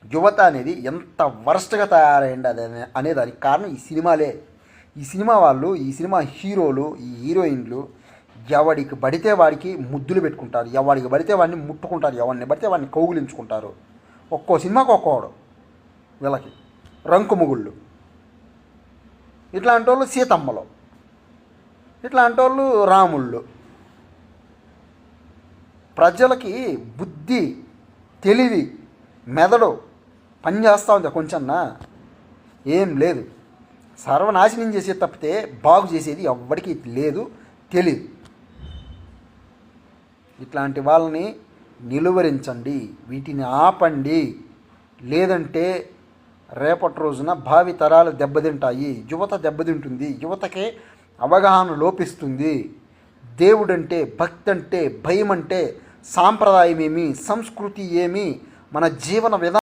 యువత అనేది ఎంత వరస్ట్గా తయారైంది అనే దానికి కారణం ఈ సినిమాలే. ఈ సినిమా వాళ్ళు, ఈ సినిమా హీరోలు, ఈ హీరోయిన్లు ఎవడికి పడితే వాడికి ముద్దులు పెట్టుకుంటారు, ఎవడికి పడితే వాడిని ముట్టుకుంటారు, ఎవరిని పడితే వాడిని కౌగులించుకుంటారు. ఒక్కో సినిమాకి ఒక్కోడు వీళ్ళకి రంకు ముగుళ్ళు. ఇట్లాంటి వాళ్ళు సీతమ్మలు, ఇట్లాంటి వాళ్ళు రాముళ్ళు. ప్రజలకి బుద్ధి, తెలివి, మెదడు పని చేస్తూ ఉంది కొంచెన్నా? ఏం లేదు. సర్వనాశనం చేసేది తప్పితే బాగు చేసేది ఎవ్వడికి లేదు, తెలీదు. ఇట్లాంటి వాళ్ళని నిలువరించండి, వీటిని ఆపండి. లేదంటే రేపటి రోజున భావి తరాలు దెబ్బతింటాయి, యువత దెబ్బతింటుంది, యువతకే అవగాహన లోపిస్తుంది. దేవుడంటే, భక్తి అంటే, భయం అంటే, సాంప్రదాయం ఏమి, సంస్కృతి ఏమి, మన జీవన విధానం